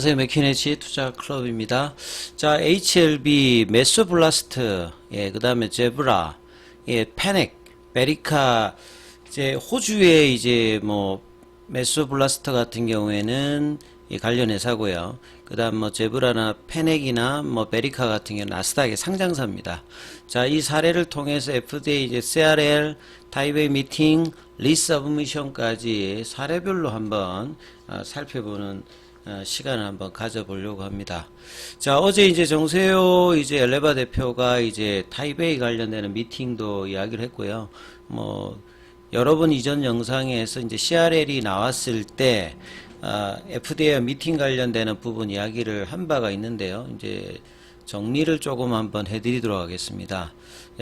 안녕하세요. 맥키네치 투자 클럽입니다. 자, HLB, 메소블라스트, 예, 그 다음에 제브라, 예, 페넥, 베리카, 이제 호주의 이제 뭐 메소블라스트 같은 경우에는 이 관련 회사고요. 그 다음 뭐 제브라나 페넥이나 뭐 베리카 같은 경우는 나스닥의 상장사입니다. 자, 이 사례를 통해서 FDA 이제 CRL, 타이베이 미팅, 리서브미션까지 사례별로 한번 살펴보는 시간을 한번 가져보려고 합니다. 자, 어제 이제 정세호 이제 엘레바 대표가 이제 타이베이 관련되는 미팅도 이야기를 했고요. 뭐, 여러 번 이전 영상에서 이제 CRL이 나왔을 때, FDA와 미팅 관련되는 부분 이야기를 한 바가 있는데요. 이제 정리를 조금 한번 해드리도록 하겠습니다.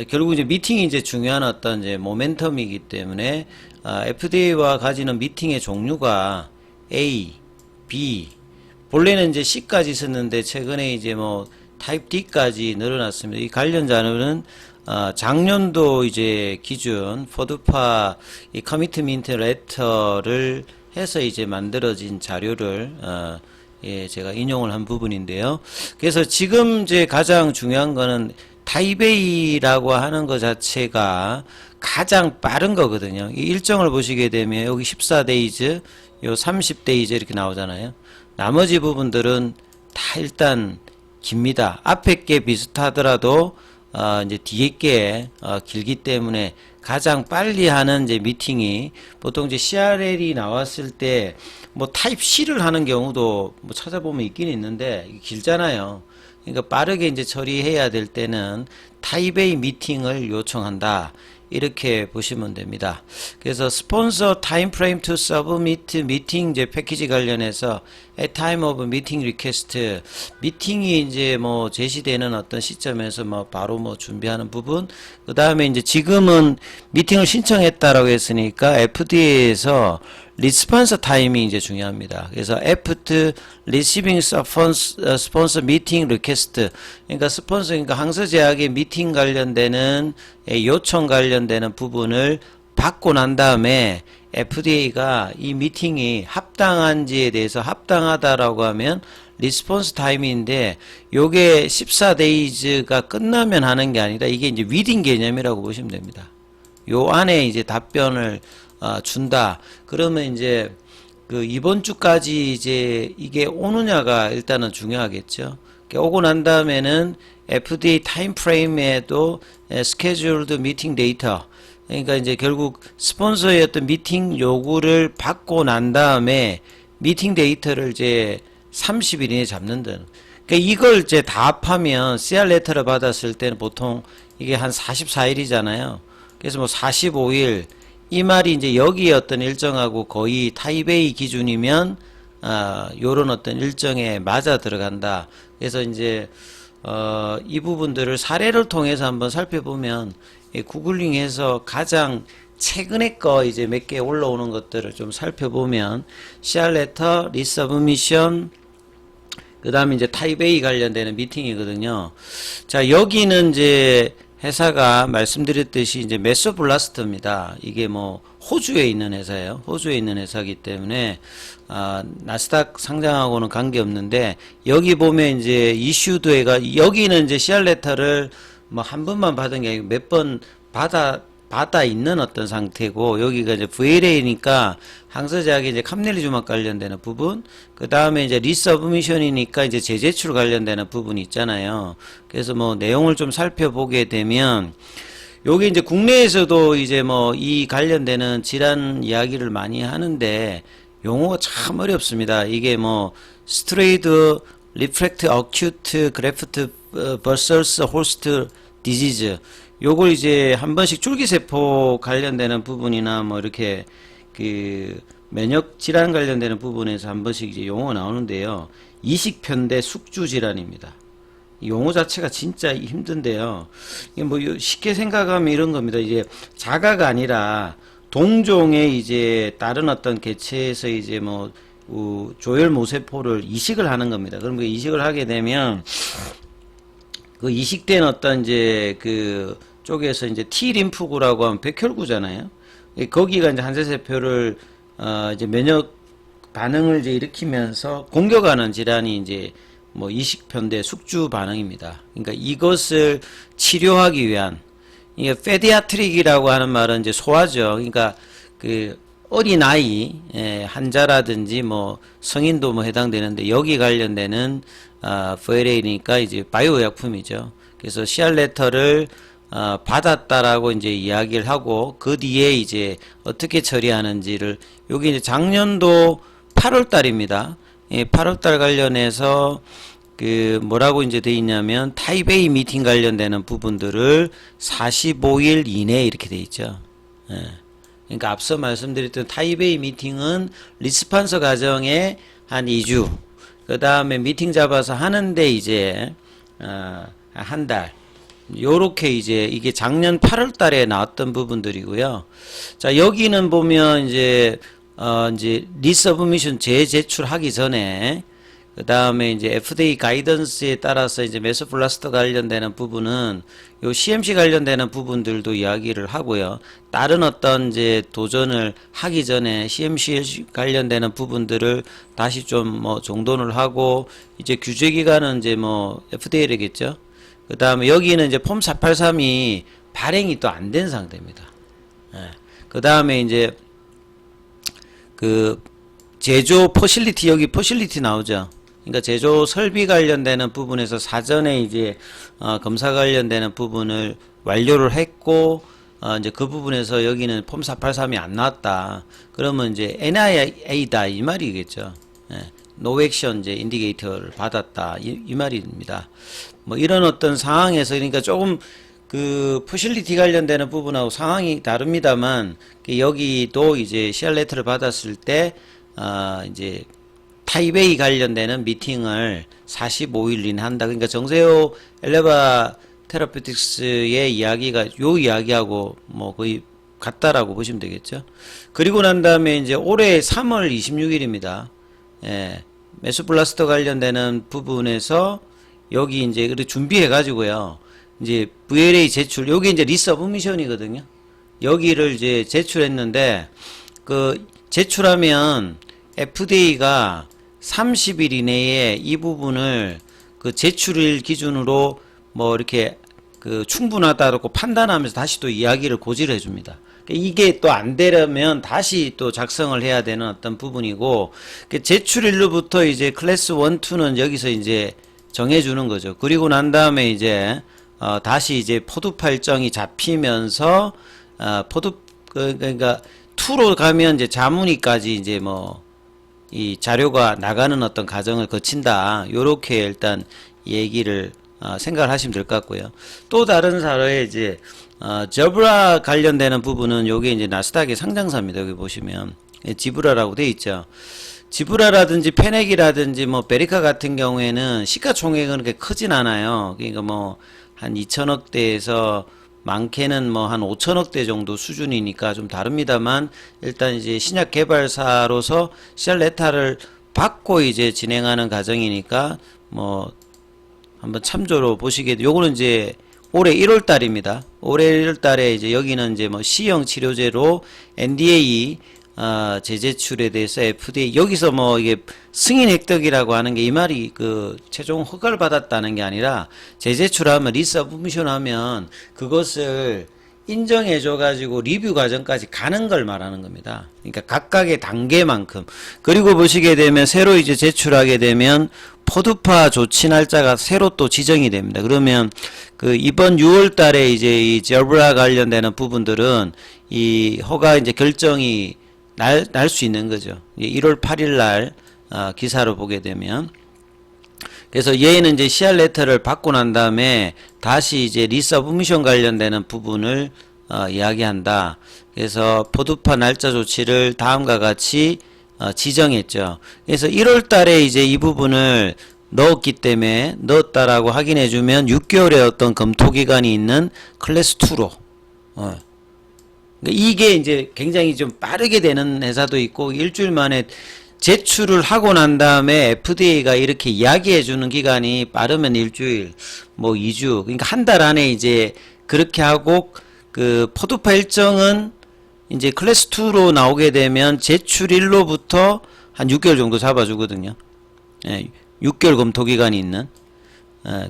결국 이제 미팅이 이제 중요한 어떤 이제 모멘텀이기 때문에, FDA와 가지는 미팅의 종류가 A, B, 본래는 이제 C까지 있었는데 최근에 이제 뭐 타입 D까지 늘어났습니다. 이 관련 자료는 작년도 이제 기준 포드파 이 커미트먼트 레터를 해서 이제 만들어진 자료를 예, 제가 인용을 한 부분인데요. 그래서 지금 이제 가장 중요한 거는 타이베이라고 하는 것 자체가 가장 빠른 거거든요. 이 일정을 보시게 되면 여기 14데이즈, 요 30데이즈 이렇게 나오잖아요. 나머지 부분들은 다 일단 깁니다. 앞에 게 비슷하더라도 이제 뒤에 게 길기 때문에 가장 빨리 하는 이제 미팅이 보통 이제 CRL이 나왔을 때 뭐 타입 C를 하는 경우도 뭐 찾아보면 있긴 있는데 길잖아요. 그러니까 빠르게 이제 처리해야 될 때는 타입 A 미팅을 요청한다. 이렇게 보시면 됩니다. 그래서 스폰서 타임 프레임 투 서브미트 미팅 이제 패키지 관련해서 at time of meeting request 미팅이 이제 뭐 제시되는 어떤 시점에서 뭐 바로 뭐 준비하는 부분 그 다음에 이제 지금은 미팅을 신청했다라고 했으니까 FDA에서 리스폰서 타임이 이제 중요합니다. 그래서 after receiving sponsor meeting request 그러니까 스폰서 그러니까 항서제약의 미팅 관련되는 요청 관련되는 부분을 받고 난 다음에 FDA가 이 미팅이 합당한지에 대해서 합당하다라고 하면 리스폰스 타임인데 요게 14데이즈가 끝나면 하는 게 아니라 이게 이제 위딩 개념이라고 보시면 됩니다. 요 안에 이제 답변을 준다. 그러면 이제 그 이번 주까지 이제 이게 오느냐가 일단은 중요하겠죠. 오고 난 다음에는 FDA 타임 프레임에도 스케줄드 미팅 데이터 그러니까 이제 결국 스폰서의 어떤 미팅 요구를 받고 난 다음에 미팅 데이터를 이제 30일 이내에 잡는다는. 그러니까 이걸 이제 다 합하면 CR 레터를 받았을 때는 보통 이게 한 44일이잖아요. 그래서 뭐 45일 이 말이 이제 여기에 어떤 일정하고 거의 타입 A 기준이면 요런 어떤 일정에 맞아 들어간다. 그래서 이제 이 부분들을 사례를 통해서 한번 살펴보면 구글링해서 가장 최근에 거 이제 몇 개 올라오는 것들을 좀 살펴보면 CR 레터, 리서브미션 그 다음에 이제 타입 A 관련되는 미팅이거든요. 자, 여기는 이제 회사가 말씀드렸듯이 이제 메소블라스트입니다. 이게 뭐 호주에 있는 회사예요. 호주에 있는 회사이기 때문에 나스닥 상장하고는 관계없는데 여기 보면 이제 이슈드가 여기는 이제 CR 레터를 뭐 한 번만 받은 게 아니고 몇 번 받아 있는 어떤 상태고 여기가 이제 VLA니까 항서제약의 이제 캄넬리주막 관련되는 부분 그 다음에 이제 리서브미션이니까 이제 재제출 관련되는 부분이 있잖아요. 그래서 뭐 내용을 좀 살펴보게 되면 요게 이제 국내에서도 이제 뭐 이 관련되는 질환 이야기를 많이 하는데 용어가 참 어렵습니다. 이게 뭐 스트레이드 리프렉트 어큐트 그래프트 버서스 호스트 디지즈 요걸 이제 한 번씩 줄기세포 관련되는 부분이나 뭐 이렇게 그 면역 질환 관련되는 부분에서 한 번씩 이제 용어가 나오는데요. 이식편대 숙주 질환입니다. 용어 자체가 진짜 힘든데요. 이게 뭐 쉽게 생각하면 이런 겁니다. 이제 자가가 아니라 동종의 이제 다른 어떤 개체에서 이제 뭐 조혈 모세포를 이식을 하는 겁니다. 그럼 그 이식을 하게 되면 그 이식된 어떤 이제 그 쪽에서 이제 T 림프구라고 하면 백혈구잖아요. 거기가 이제 한세세포를 이제 면역 반응을 이제 일으키면서 공격하는 질환이 이제 뭐 이식편대 숙주 반응입니다. 그러니까 이것을 치료하기 위한, 이게 페디아트릭이라고 하는 말은 이제 소아죠. 그러니까 그 어린아이 환자라든지 뭐 성인도 뭐 해당되는데, 여기 관련되는 VLA니까 이제 바이오 약품이죠. 그래서 CR 레터를 받았다라고 이제 이야기를 하고, 그 뒤에 이제 어떻게 처리하는지를, 여기 이제 작년도 8월 달입니다. 8월 달 관련해서 그 뭐라고 이제 돼 있냐면, 타입 A 미팅 관련되는 부분들을 45일 이내에 이렇게 돼 있죠. 그러니까 앞서 말씀드렸던 타입 A 미팅은 리스판서 과정에 한 2주, 그 다음에 미팅 잡아서 하는데 이제 한 달, 요렇게 이제 이게 작년 8월 달에 나왔던 부분들이고요. 자, 여기는 보면 이제 이제 리서브미션 재제출하기 전에, 그 다음에 이제 FDA 가이던스에 따라서 이제 메소블라스터 관련되는 부분은 요 CMC 관련되는 부분들도 이야기를 하고요. 다른 어떤 이제 도전을 하기 전에 CMC 관련되는 부분들을 다시 좀 뭐 정돈을 하고, 이제 규제 기관은 이제 뭐 FDA겠죠. 그 다음에 여기는 이제 폼 483이 발행이 또 안 된 상태입니다. 그 다음에 이제 그 제조 포실리티, 여기 포실리티 나오죠. 그러니까 제조 설비 관련되는 부분에서 사전에 이제 검사 관련되는 부분을 완료를 했고, 이제 그 부분에서 여기는 폼 483이 안 나왔다. 그러면 이제 NIA다 이 말이겠죠. 노 액션 이제 인디게이터를 받았다 이 말입니다. 뭐 이런 어떤 상황에서, 그러니까 조금 그 포실리티 관련되는 부분하고 상황이 다릅니다만, 여기도 이제 CR 레터를 받았을 때 이제 타입 A 관련되는 미팅을 45일 이내 한다. 그러니까 정세호 엘레바 테라피틱스의 이야기가 요 이야기하고 뭐 거의 같다라고 보시면 되겠죠. 그리고 난 다음에 이제 올해 3월 26일입니다. 메소블라스터 관련되는 부분에서 여기 이제 준비해 가지고요. 이제 VLA 제출, 여기 이제 리서브미션이거든요. 여기를 이제 제출했는데, 그 제출하면 FDA가 30일 이내에 이 부분을 그 제출일 기준으로 뭐 이렇게 그 충분하다고 판단하면서 다시 또 이야기를 고지를 해줍니다. 이게 또 안 되려면 다시 또 작성을 해야 되는 어떤 부분이고, 제출일로부터 이제 클래스 1, 2는 여기서 이제 정해주는 거죠. 그리고 난 다음에 이제 다시 이제 포드파 일정이 잡히면서 그러니까 2로 가면 이제 자문위까지 이제 뭐 이 자료가 나가는 어떤 과정을 거친다. 요렇게 일단 얘기를 생각을 하시면 될 것 같고요. 또 다른 사례에 이제 저브라 관련되는 부분은 요게 이제 나스닥의 상장사입니다. 여기 보시면 지브라라고 돼 있죠. 지브라라든지 페넥이라든지 뭐 베리카 같은 경우에는 시가총액은 그렇게 크진 않아요. 그러니까 뭐 한 2천억대에서 많게는 뭐 한 5천억대 정도 수준이니까 좀 다릅니다만, 일단 이제 신약 개발사로서 CR 레터를 받고 이제 진행하는 과정이니까 뭐 한번 참조로 보시게. 요거는 이제 올해 1월 달입니다. 올해 1월 달에 이제 여기는 이제 뭐 C형 치료제로 NDA 재제출에 대해서 FDA, 여기서 뭐 이게 승인 획득이라고 하는 게 이 말이 그 최종 허가를 받았다는 게 아니라, 재제출하면 리서브미션 하면 그것을 인정해줘 가지고 리뷰 과정까지 가는 걸 말하는 겁니다. 그러니까 각각의 단계만큼. 그리고 보시게 되면 새로 이제 제출하게 되면 포드파 조치 날짜가 새로 또 지정이 됩니다. 그러면 그 이번 6월 달에 이제 이 저브라 관련되는 부분들은 이 허가 이제 결정이 날 수 있는 거죠. 1월 8일 날 기사로 보게 되면. 그래서 얘는 이제 CR 레터를 받고 난 다음에 다시 이제 리서브미션 관련되는 부분을 이야기한다. 그래서 포드파 날짜 조치를 다음과 같이 지정했죠. 그래서 1월 달에 이제 이 부분을 넣었기 때문에, 넣었다라고 확인해주면 6개월의 어떤 검토 기간이 있는 클래스 2로 이게 이제 굉장히 좀 빠르게 되는 회사도 있고, 일주일 만에 제출을 하고 난 다음에 FDA가 이렇게 이야기해 주는 기간이 빠르면 일주일, 뭐 2주, 그러니까 한 달 안에 이제 그렇게 하고, 그 포드파 일정은 이제 클래스 2로 나오게 되면 제출일로부터 한 6개월 정도 잡아주거든요. 예, 6개월 검토 기간이 있는.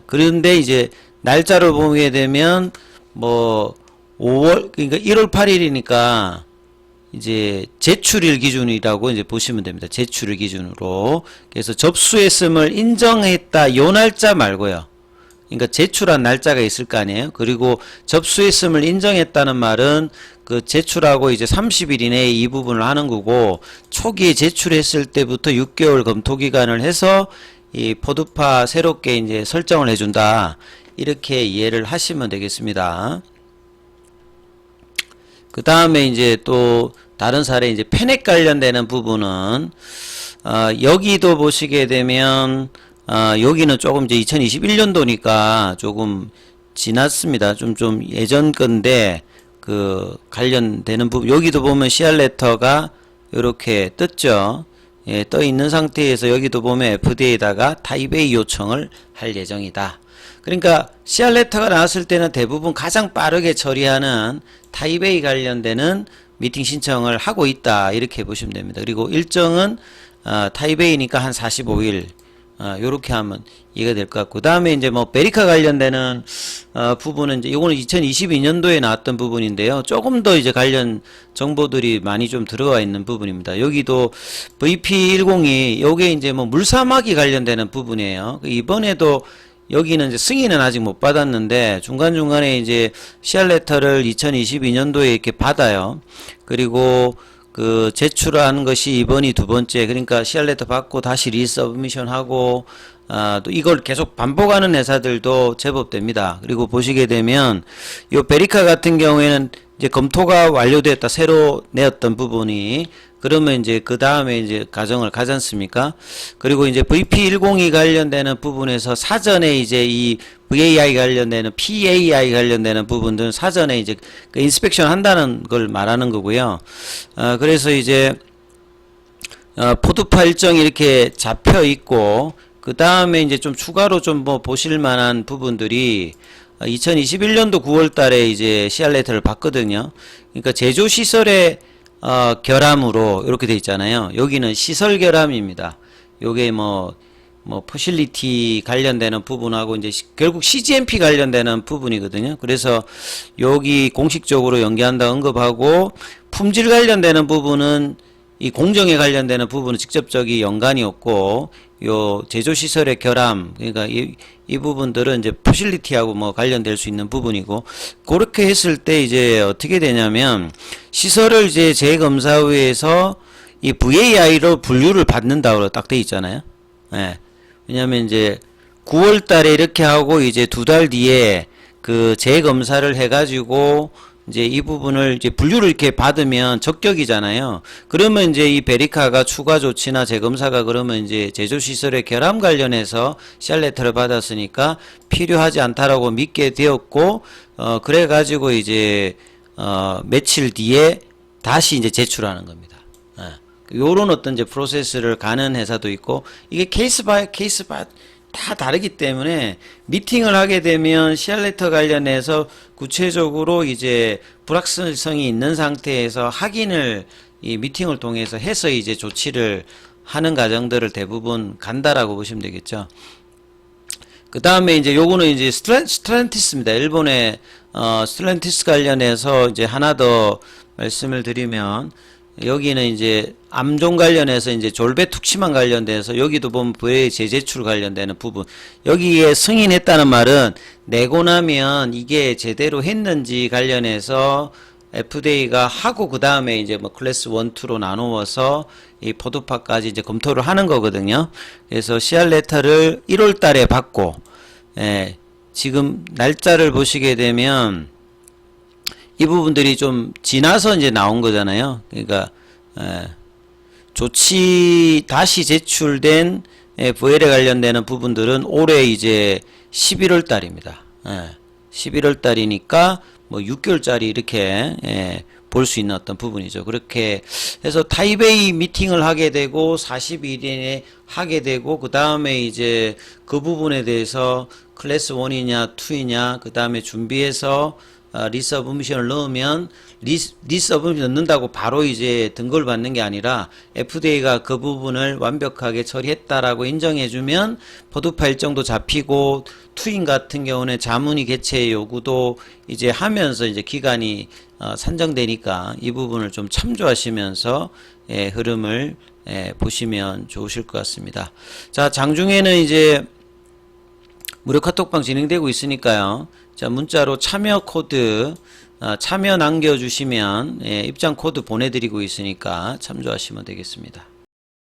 그런데 이제 날짜를 보게 되면 뭐 5월 그러니까 1월 8일이니까 이제 제출일 기준이라고 이제 보시면 됩니다. 제출일 기준으로. 그래서 접수했음을 인정했다 요 날짜 말고요. 그러니까 제출한 날짜가 있을 거 아니에요. 그리고 접수했음을 인정했다는 말은 그 제출하고 이제 30일 이내에 이 부분을 하는 거고, 초기에 제출했을 때부터 6개월 검토 기간을 해서 이 포드파 새롭게 이제 설정을 해준다. 이렇게 이해를 하시면 되겠습니다. 그 다음에 이제 또 다른 사례 이제 패넥 관련되는 부분은 여기도 보시게 되면 여기는 조금 이제 2021년도니까 조금 지났습니다. 좀 예전 건데 그 관련되는 부분 여기도 보면 CR레터가 이렇게 떴죠. 예, 떠 있는 상태에서 여기도 보면 FDA에다가 타입 A 요청을 할 예정이다. 그러니까 CR레터가 나왔을 때는 대부분 가장 빠르게 처리하는 타입 A 관련되는 미팅 신청을 하고 있다. 이렇게 보시면 됩니다. 그리고 일정은 타입 A니까 한 45일 요렇게 하면 이해가 될 것 같고, 그 다음에 이제 뭐 베리카 관련되는 부분은 이제 요거는 2022년도에 나왔던 부분인데요. 조금 더 이제 관련 정보들이 많이 좀 들어가 있는 부분입니다. 여기도 VP102 요게 이제 뭐 물사막이 관련되는 부분이에요. 이번에도 여기는 이제 승인은 아직 못 받았는데 중간중간에 이제 CR레터를 2022년도에 이렇게 받아요. 그리고 그 제출한 것이 이번이 두 번째, 그러니까 CR레터 받고 다시 리서브미션 하고 또 이걸 계속 반복하는 회사들도 제법 됩니다. 그리고 보시게 되면 요 베리카 같은 경우에는 이제 검토가 완료됐다, 새로 내었던 부분이, 그러면 이제 그 다음에 이제 가정을 가지 않습니까? 그리고 이제 VP102 관련되는 부분에서 사전에 이제 이 VAI 관련되는 PAI 관련되는 부분들은 사전에 이제 그 인스펙션 한다는 걸 말하는 거고요. 그래서 이제 포드파 일정이 이렇게 잡혀 있고, 그 다음에 이제 좀 추가로 좀 뭐 보실 만한 부분들이 2021년도 9월 달에 이제 CR레터를 받거든요. 그러니까 제조 시설의 결함으로 이렇게 돼 있잖아요. 여기는 시설 결함입니다. 요게 뭐 퍼실리티 관련되는 부분하고 이제 결국 CGMP 관련되는 부분이거든요. 그래서 여기 공식적으로 연계한다 언급하고, 품질 관련되는 부분은 이 공정에 관련되는 부분은 직접적인 연관이 없고, 요 제조시설의 결함, 그러니까 이 부분들은 이제 퍼실리티하고 뭐 관련될 수 있는 부분이고, 그렇게 했을 때 이제 어떻게 되냐면, 시설을 이제 재검사위에서 이 VAI로 분류를 받는다고 딱 돼 있잖아요. 예. 왜냐면 이제 9월 달에 이렇게 하고 이제 2달 뒤에 그 재검사를 해가지고 이제 이 부분을 이제 분류를 이렇게 받으면 적격이잖아요. 그러면 이제 이 베리카가 추가 조치나 재검사가 그러면 이제 제조시설의 결함 관련해서 CR레터를 받았으니까 필요하지 않다라고 믿게 되었고, 그래가지고 이제 며칠 뒤에 다시 이제 제출하는 겁니다. 요런 어떤 이제 프로세스를 가는 회사도 있고, 이게 케이스 바이 케이스 다 다르기 때문에 미팅을 하게 되면 CR레터 관련해서 구체적으로 이제 불확실성이 있는 상태에서 확인을 이 미팅을 통해서 해서 이제 조치를 하는 과정들을 대부분 간다라고 보시면 되겠죠. 그 다음에 이제 요거는 이제 스텔란티스입니다. 일본의 스텔란티스 관련해서 이제 하나 더 말씀을 드리면, 여기는 이제 암종 관련해서 이제 졸배 툭치만 관련돼서 여기도 보면 VA 재제출 관련되는 부분, 여기에 승인했다는 말은 내고 나면 이게 제대로 했는지 관련해서 FDA가 하고 그 다음에 이제 뭐 클래스 1, 2로 나누어서 이 포드파까지 이제 검토를 하는 거거든요. 그래서 CR레터를 1월 달에 받고, 지금 날짜를 보시게 되면 이 부분들이 좀 지나서 이제 나온 거잖아요. 그러니까 조치 다시 제출된 VL에 관련되는 부분들은 올해 이제 11월 달입니다. 11월 달이니까 뭐 6개월짜리 이렇게 볼 수 있는 어떤 부분이죠. 그렇게 해서 타입 A 미팅을 하게 되고 40일에 하게 되고, 그 다음에 이제 그 부분에 대해서 클래스 1이냐 2이냐 그 다음에 준비해서 리서브미션을 넣으면 리서브미션 넣는다고 바로 이제 등급을 받는 게 아니라 FDA가 그 부분을 완벽하게 처리했다라고 인정해주면 보드 파일 정도 잡히고 투인 같은 경우는 자문위 개최 요구도 이제 하면서 이제 기간이 산정되니까 이 부분을 좀 참조하시면서 흐름을 보시면 좋으실 것 같습니다. 자, 장중에는 이제 무료 카톡방 진행되고 있으니까요. 자, 문자로 참여 코드 참여 남겨주시면 입장 코드 보내드리고 있으니까 참조하시면 되겠습니다.